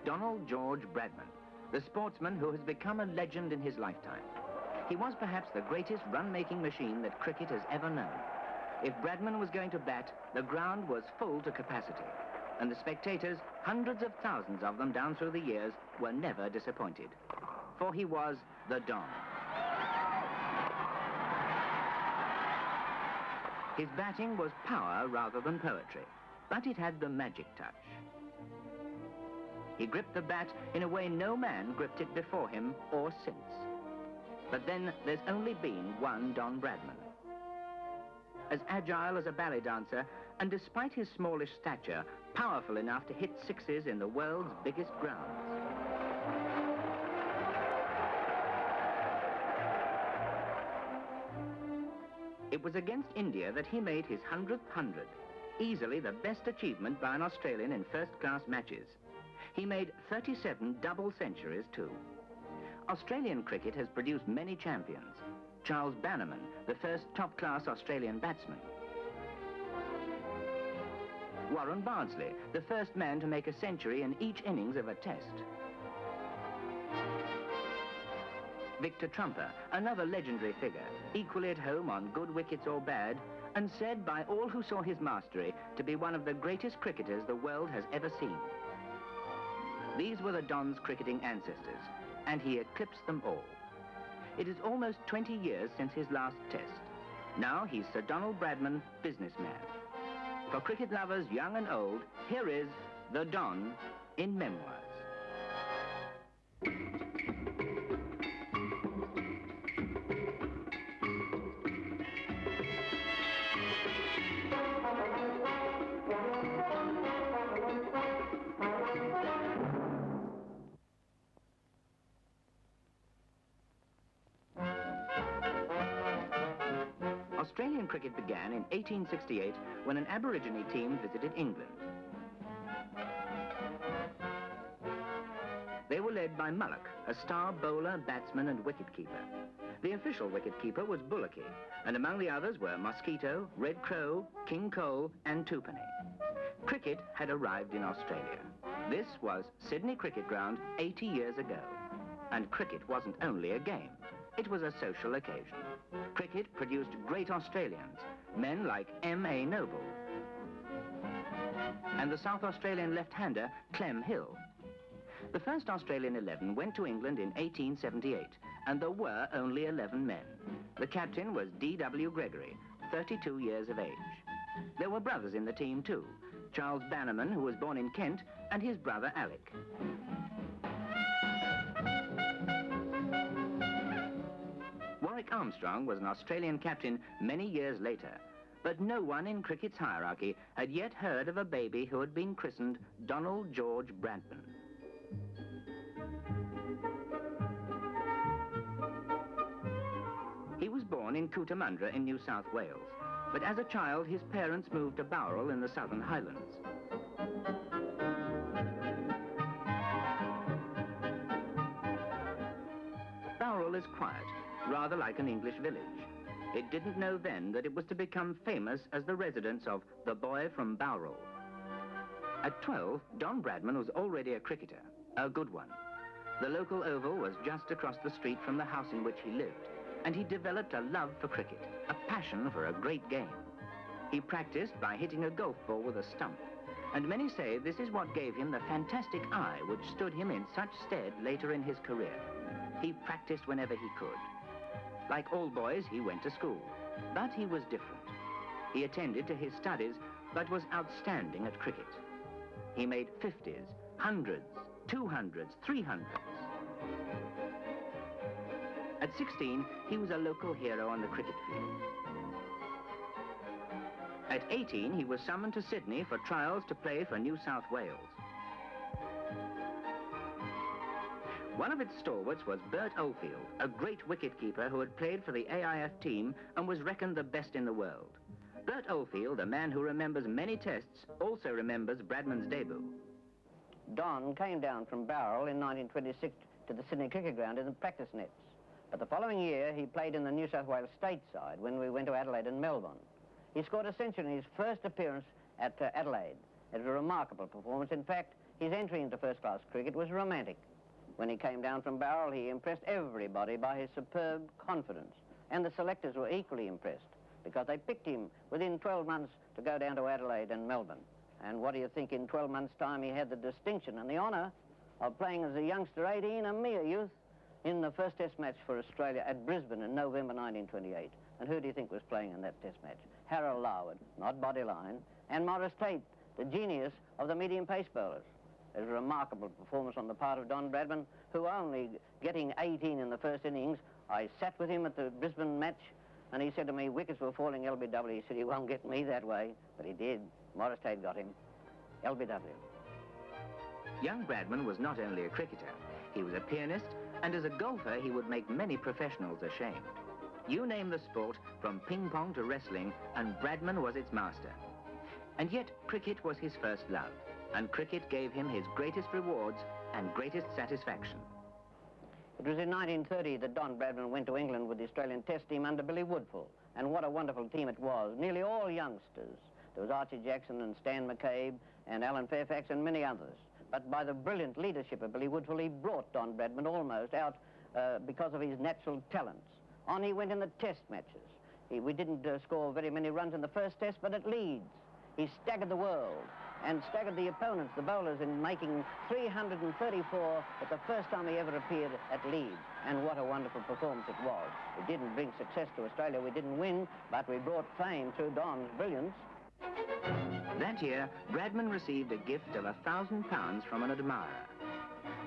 Donald George Bradman, the sportsman who has become a legend in his lifetime. He was perhaps the greatest run-making machine that cricket has ever known. If Bradman was going to bat, the ground was full to capacity, and the spectators, hundreds of thousands of them down through the years, were never disappointed. For he was the Don. His batting was power rather than poetry, but it had the magic touch. He gripped the bat in a way no man gripped it before him or since. But then there's only been one Don Bradman. As agile as a ballet dancer, and despite his smallish stature, powerful enough to hit sixes in the world's biggest grounds. It was against India that he made his 100th 100, easily the best achievement by an Australian in first-class matches. He made 37 double centuries too. Australian cricket has produced many champions. Charles Bannerman, the first top-class Australian batsman. Warren Bardsley, the first man to make a century in each innings of a test. Victor Trumper, another legendary figure, equally at home on good wickets or bad, and said by all who saw his mastery to be one of the greatest cricketers the world has ever seen. These were the Don's cricketing ancestors, and he eclipsed them all. It is almost 20 years since his last test. Now he's Sir Donald Bradman, businessman. For cricket lovers young and old, here is the Don in Memoirs. Australian cricket began in 1868 when an Aborigine team visited England. They were led by Mullock, a star bowler, batsman and wicket-keeper. The official wicket-keeper was Bullocky, and among the others were Mosquito, Red Crow, King Cole and Twopenny. Cricket had arrived in Australia. This was Sydney Cricket Ground 80 years ago. And cricket wasn't only a game, it was a social occasion. Cricket produced great Australians, men like M.A. Noble, and the South Australian left-hander Clem Hill. The first Australian 11 went to England in 1878, and there were only 11 men. The captain was D.W. Gregory, 32 years of age. There were brothers in the team too, Charles Bannerman, who was born in Kent, and his brother Alec. Warwick Armstrong was an Australian captain many years later, but no one in cricket's hierarchy had yet heard of a baby who had been christened Donald George Bradman. He was born in Cootamundra in New South Wales, but as a child his parents moved to Bowral in the Southern Highlands. Bowral is quiet, rather like an English village. It didn't know then that it was to become famous as the residence of the boy from Bowral. At 12, Don Bradman was already a cricketer, a good one. The local oval was just across the street from the house in which he lived, and he developed a love for cricket, a passion for a great game. He practiced by hitting a golf ball with a stump, and many say this is what gave him the fantastic eye which stood him in such stead later in his career. He practiced whenever he could. Like all boys, he went to school, but he was different. He attended to his studies, but was outstanding at cricket. He made 50s, 100s, 200s, 300s. At 16, he was a local hero on the cricket field. At 18, he was summoned to Sydney for trials to play for New South Wales. One of its stalwarts was Bert Oldfield, a great wicket-keeper who had played for the AIF team and was reckoned the best in the world. Bert Oldfield, a man who remembers many tests, also remembers Bradman's debut. Don came down from Bowral in 1926 to the Sydney Cricket Ground in the practice nets. But the following year, he played in the New South Wales state side when we went to Adelaide and Melbourne. He scored a century in his first appearance at Adelaide. It was a remarkable performance. In fact, his entry into first-class cricket was romantic. When he came down from Barrel, he impressed everybody by his superb confidence. And the selectors were equally impressed because they picked him within 12 months to go down to Adelaide and Melbourne. And what do you think, in 12 months' time, he had the distinction and the honour of playing as a youngster, 18, a mere youth, in the first Test match for Australia at Brisbane in November 1928. And who do you think was playing in that Test match? Harold Larwood, not Bodyline, and Morris Tate, the genius of the medium pace bowlers. It was a remarkable performance on the part of Don Bradman, who only getting 18 in the first innings. I sat with him at the Brisbane match, and he said to me, wickets were falling LBW. He said, he won't get me that way, but he did. Morris Tate got him. LBW. Young Bradman was not only a cricketer, he was a pianist, and as a golfer, he would make many professionals ashamed. You name the sport, from ping pong to wrestling, and Bradman was its master. And yet, cricket was his first love, and cricket gave him his greatest rewards and greatest satisfaction. It was in 1930 that Don Bradman went to England with the Australian Test team under Billy Woodfull, and what a wonderful team it was. Nearly all youngsters. There was Archie Jackson and Stan McCabe and Alan Fairfax and many others. But by the brilliant leadership of Billy Woodfull, he brought Don Bradman almost out because of his natural talents. On he went in the Test matches. We didn't score very many runs in the first Test, but at Leeds, he staggered the world and staggered the opponents, the bowlers, in making 334 at the first time he ever appeared at Leeds. And what a wonderful performance it was. It didn't bring success to Australia. We didn't win, but we brought fame through Don's brilliance. That year, Bradman received a gift of £1,000 from an admirer.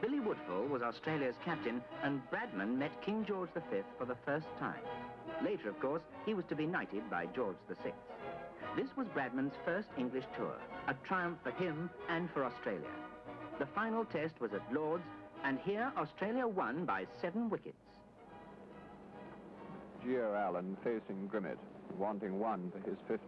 Billy Woodfull was Australia's captain, and Bradman met King George V for the first time. Later, of course, he was to be knighted by George VI. This was Bradman's first English tour, a triumph for him and for Australia. The final Test was at Lord's, and here Australia won by 7 wickets. Geo Allen facing Grimmett, wanting 1 for his 50th.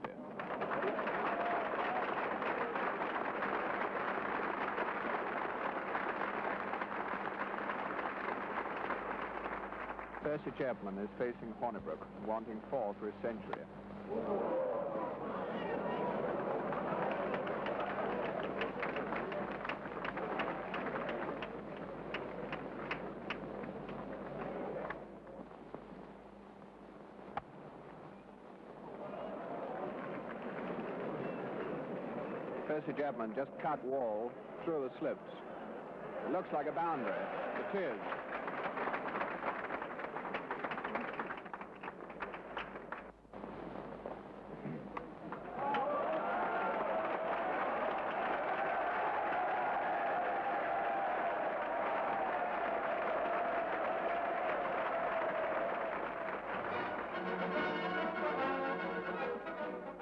Percy Chapman is facing Hornibrook, wanting 4 for his century. Percy Chapman just cut Wall through the slips. It looks like a boundary. It is.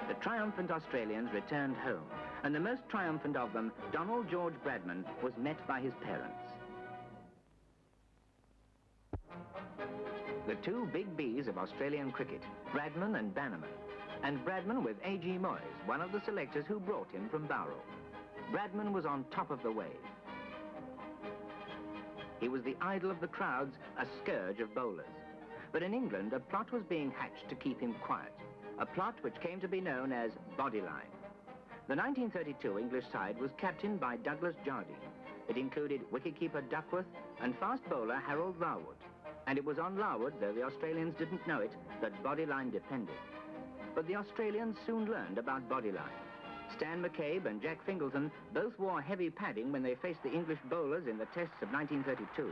The triumphant Australians returned home, and the most triumphant of them, Donald George Bradman, was met by his parents. The 2 big Bs of Australian cricket, Bradman and Bannerman, and Bradman with A.G. Moyes, one of the selectors who brought him from Bowral. Bradman was on top of the wave. He was the idol of the crowds, a scourge of bowlers. But in England, a plot was being hatched to keep him quiet, a plot which came to be known as Bodyline. The 1932 English side was captained by Douglas Jardine. It included wicketkeeper Duckworth and fast bowler Harold Larwood. And it was on Larwood, though the Australians didn't know it, that Bodyline depended. But the Australians soon learned about Bodyline. Stan McCabe and Jack Fingleton both wore heavy padding when they faced the English bowlers in the tests of 1932.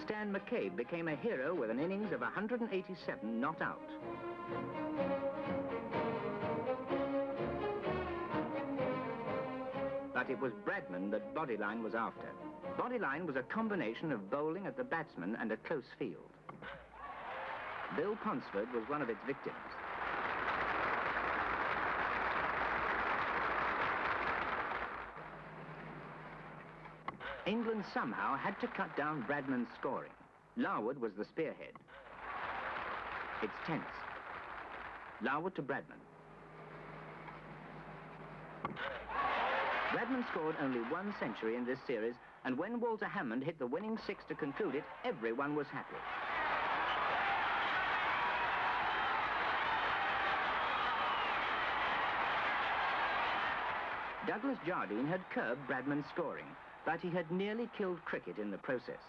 Stan McCabe became a hero with an innings of 187 not out. But it was Bradman that Bodyline was after. Bodyline was a combination of bowling at the batsman and a close field. Bill Ponsford was one of its victims. England somehow had to cut down Bradman's scoring. Larwood was the spearhead. It's tense. Larwood to Bradman. Bradman scored only 1 century in this series, and when Walter Hammond hit the winning 6 to conclude it, everyone was happy. Douglas Jardine had curbed Bradman's scoring, but he had nearly killed cricket in the process.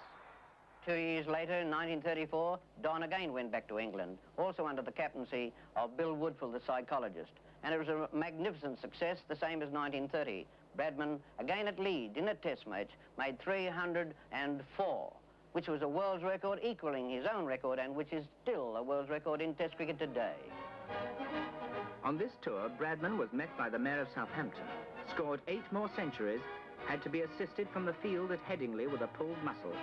2 years later, in 1934, Don again went back to England, also under the captaincy of Bill Woodfield, the psychologist. And it was a magnificent success, the same as 1930. Bradman, again at Leeds, in a test match, made 304, which was a world's record, equaling his own record, and which is still a world's record in test cricket today. On this tour, Bradman was met by the Mayor of Southampton, scored 8 more centuries, had to be assisted from the field at Headingley with a pulled muscle,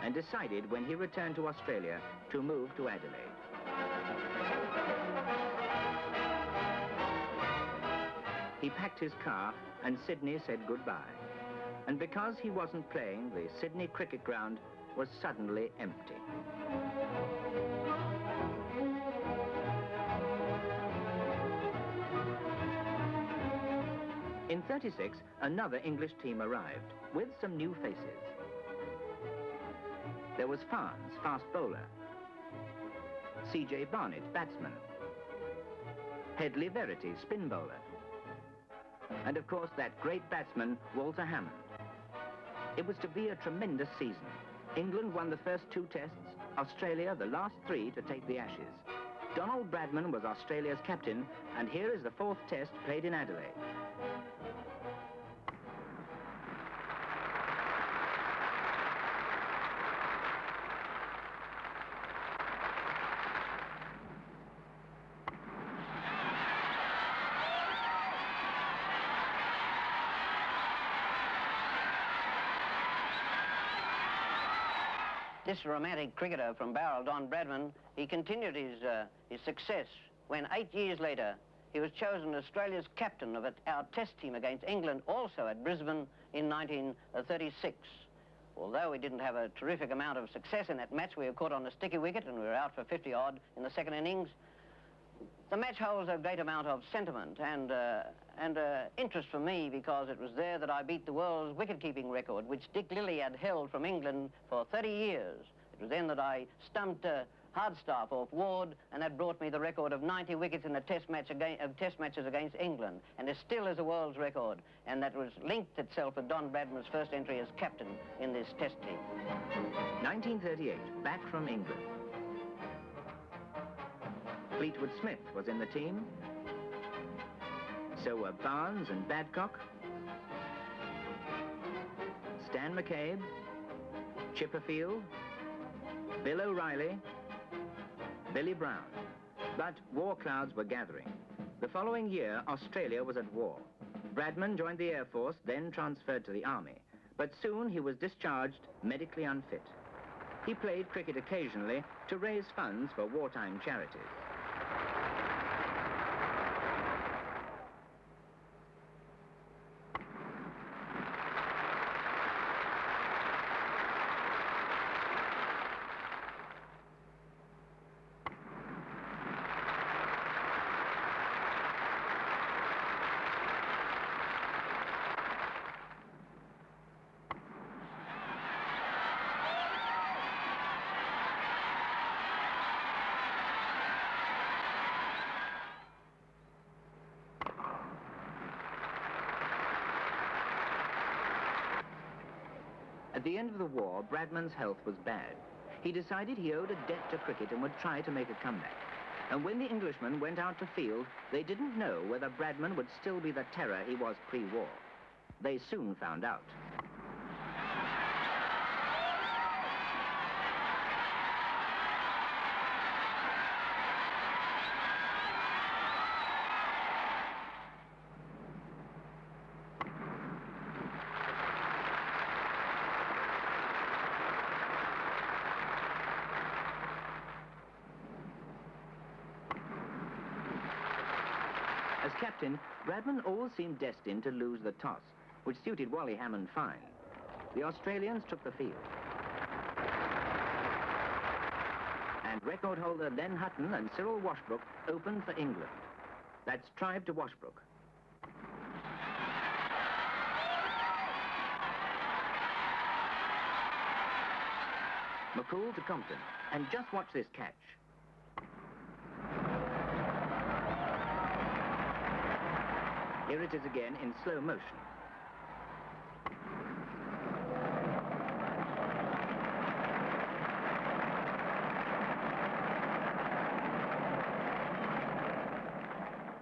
and decided when he returned to Australia to move to Adelaide. He packed his car and Sydney said goodbye. And because he wasn't playing, the Sydney cricket ground was suddenly empty. In '36, another English team arrived, with some new faces. There was Farnes, fast bowler, C.J. Barnett, batsman, Headley Verity, spin bowler, and of course that great batsman, Walter Hammond. It was to be a tremendous season. England won the first 2 tests, Australia the last 3 to take the Ashes. Donald Bradman was Australia's captain, and here is the 4th test played in Adelaide. This romantic cricketer from Bowral, Don Bradman, he continued his success when 8 years later he was chosen Australia's captain of our test team against England, also at Brisbane in 1936. Although we didn't have a terrific amount of success in that match, we were caught on a sticky wicket and we were out for 50-odd in the second innings. The match holds a great amount of sentiment and interest for me because it was there that I beat the world's wicket-keeping record, which Dick Lilly had held from England for 30 years. It was then that I stumped Hardstaff off Ward, and that brought me the record of 90 wickets in a test matches against England, and it still is a world's record, and that was linked itself with Don Bradman's first entry as captain in this test team. 1938, back from England. Fleetwood Smith was in the team. So were Barnes and Badcock, Stan McCabe, Chipperfield, Bill O'Reilly, Billy Brown. But war clouds were gathering. The following year, Australia was at war. Bradman joined the Air Force, then transferred to the Army. But soon he was discharged medically unfit. He played cricket occasionally to raise funds for wartime charities. At the end of the war, Bradman's health was bad. He decided he owed a debt to cricket and would try to make a comeback. And when the Englishmen went out to field, they didn't know whether Bradman would still be the terror he was pre-war. They soon found out. As captain, Bradman always seemed destined to lose the toss, which suited Wally Hammond fine. The Australians took the field. And record holder Len Hutton and Cyril Washbrook opened for England. That's Tribe to Washbrook. McCool to Compton. And just watch this catch. Here it is again in slow motion.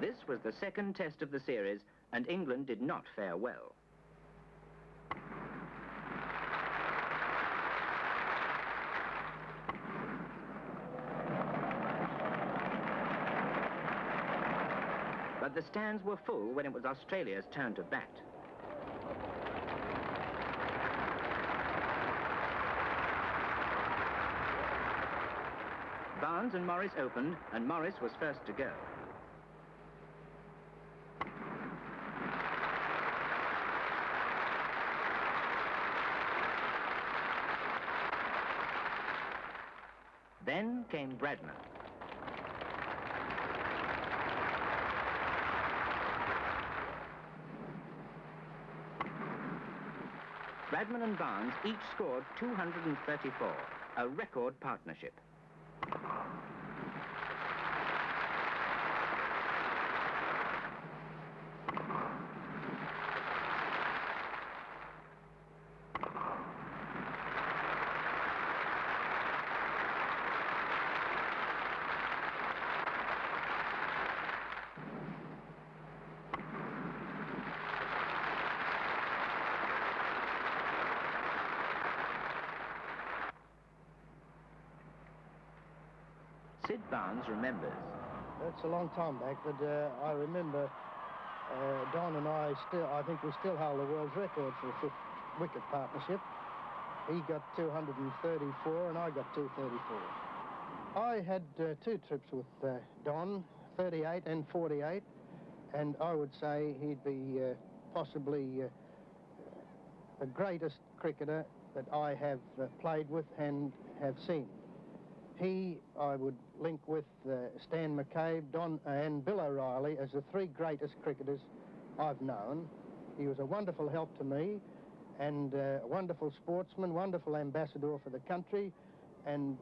This was the second test of the series, and England did not fare well. But the stands were full when it was Australia's turn to bat. Barnes and Morris opened, and Morris was first to go. Then came Bradman. Bradman and Barnes each scored 234, a record partnership. Sid Barnes remembers. That's a long time back, but I remember Don and I think we still hold the world's record for a fifth wicket partnership. He got 234 and I got 234. I had two trips with Don, 38 and 48, and I would say he'd be possibly the greatest cricketer that I have played with and have seen. He, I would link with Stan McCabe, Don and Bill O'Reilly as the three greatest cricketers I've known. He was a wonderful help to me and a wonderful sportsman, wonderful ambassador for the country, and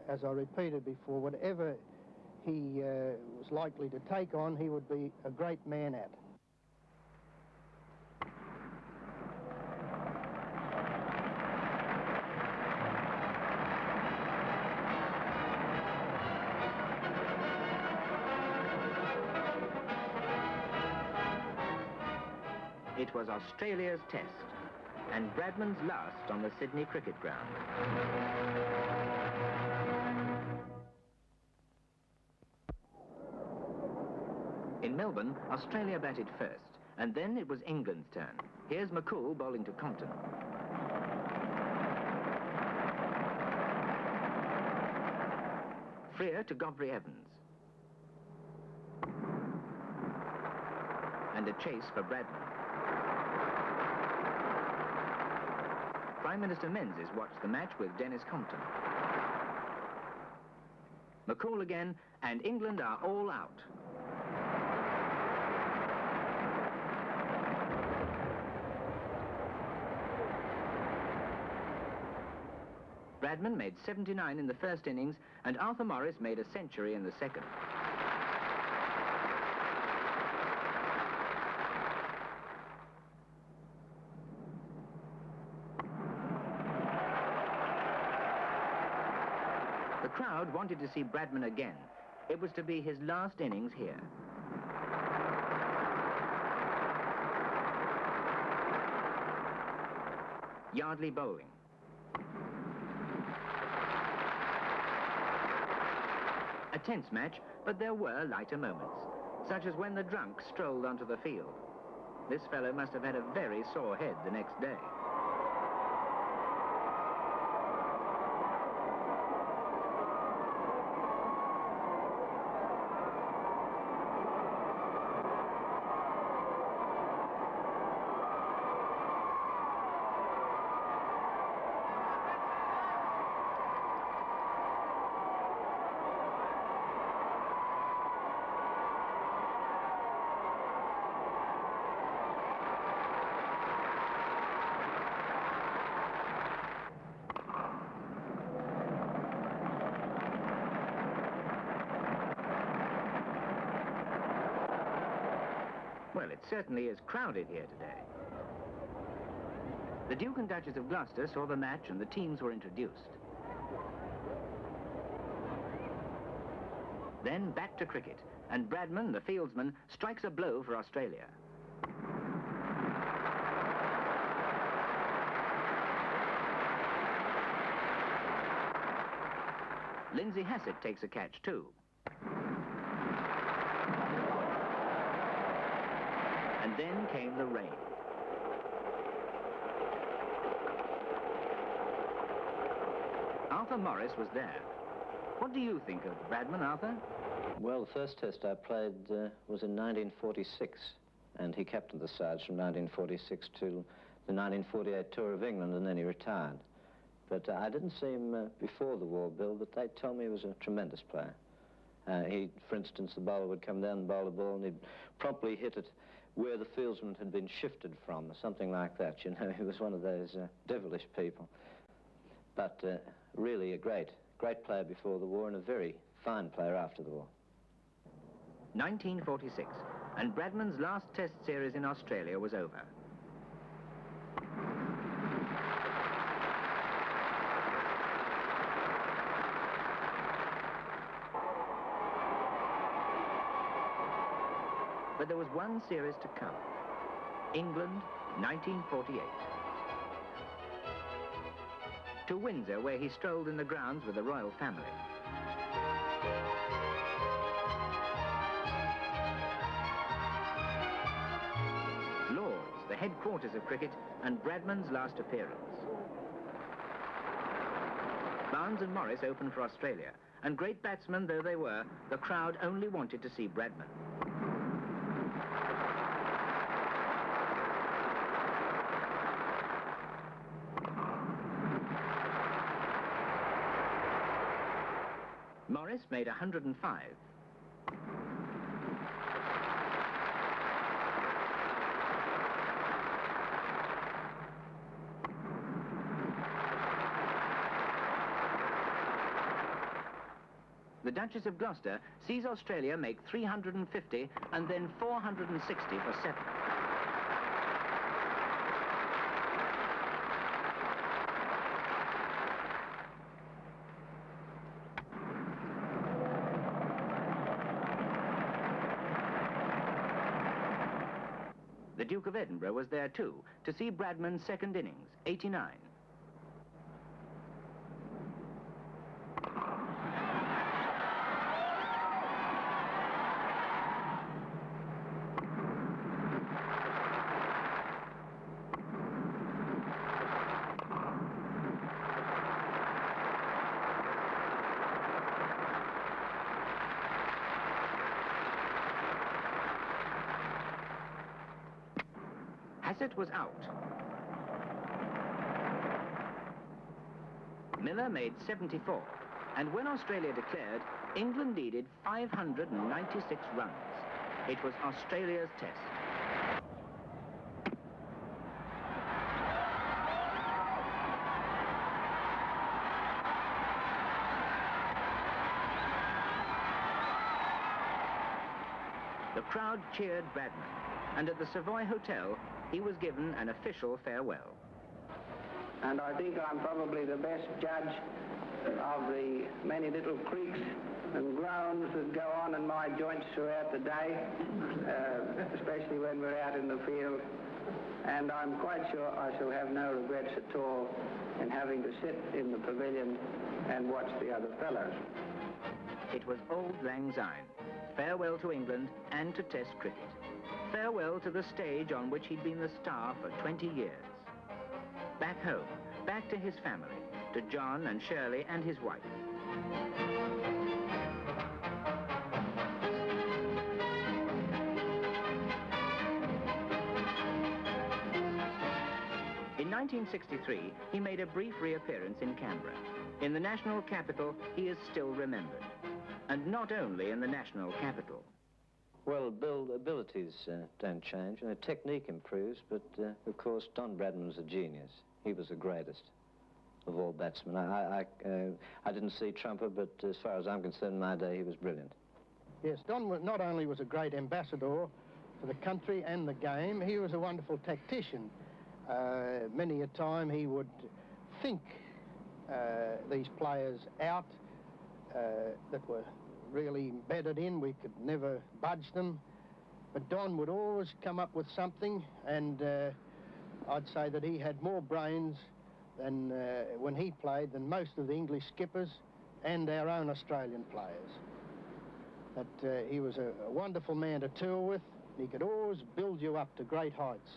as I repeated before, whatever he was likely to take on, he would be a great man at. It was Australia's test, and Bradman's last on the Sydney cricket ground. In Melbourne, Australia batted first, and then it was England's turn. Here's McCool bowling to Compton. Freer to Godfrey Evans. And a chase for Bradman. Prime Minister Menzies watched the match with Dennis Compton. McCool again, and England are all out. Bradman made 79 in the first innings, and Arthur Morris made a century in the second. The crowd wanted to see Bradman again. It was to be his last innings here. Yardley bowling. A tense match, but there were lighter moments, such as when the drunk strolled onto the field. This fellow must have had a very sore head the next day. Well, it certainly is crowded here today. The Duke and Duchess of Gloucester saw the match and the teams were introduced. Then back to cricket, and Bradman, the fieldsman, strikes a blow for Australia. Lindsay Hassett takes a catch too. And then came the rain. Arthur Morris was there. What do you think of Bradman, Arthur? Well, the first test I played was in 1946, and he captained the sides from 1946 to the 1948 tour of England, and then he retired. But I didn't see him before the war, Bill, but they told me he was a tremendous player. For instance, the bowler would come down and bowl the ball, and he'd promptly hit it where the fieldsman had been shifted from, or something like that, you know. He was one of those devilish people. But really a great player before the war, and a very fine player after the war. 1946, and Bradman's last test series in Australia was over. But there was one series to come. England, 1948. To Windsor, where he strolled in the grounds with the royal family. Lord's, the headquarters of cricket, and Bradman's last appearance. Barnes and Morris opened for Australia, and great batsmen though they were, the crowd only wanted to see Bradman. Morris made 105. The Duchess of Gloucester sees Australia make 350 and then 460 for 7. The Duke of Edinburgh was there too, to see Bradman's second innings, 89. Hassett was out. Miller made 74, and when Australia declared, England needed 596 runs. It was Australia's test. The crowd cheered Bradman, and at the Savoy Hotel, he was given an official farewell. And I think I'm probably the best judge of the many little creaks and groans that go on in my joints throughout the day, especially when we're out in the field. And I'm quite sure I shall have no regrets at all in having to sit in the pavilion and watch the other fellows. It was Auld Lang Syne. Farewell to England and to Test cricket. Farewell to the stage on which he'd been the star for 20 years. Back home, back to his family, to John and Shirley and his wife. In 1963, he made a brief reappearance in Canberra. In the national capital, he is still remembered. And not only in the national capital. Well, Bill, abilities don't change, and the technique improves, but of course, Don Bradman's a genius. He was the greatest of all batsmen. I didn't see Trumper, but as far as I'm concerned, in my day, he was brilliant. Yes, Don not only was a great ambassador for the country and the game. He was a wonderful tactician. Many a time he would think these players out that were really embedded in. We could never budge them. But Don would always come up with something, and I'd say that he had more brains than when he played than most of the English skippers and our own Australian players. But he was a wonderful man to tour with. He could always build you up to great heights.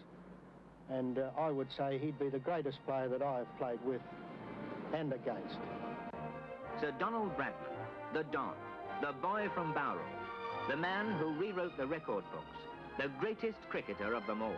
And I would say he'd be the greatest player that I have played with and against. Sir Donald Bradman, the Don, the boy from Bowral, the man who rewrote the record books, the greatest cricketer of them all.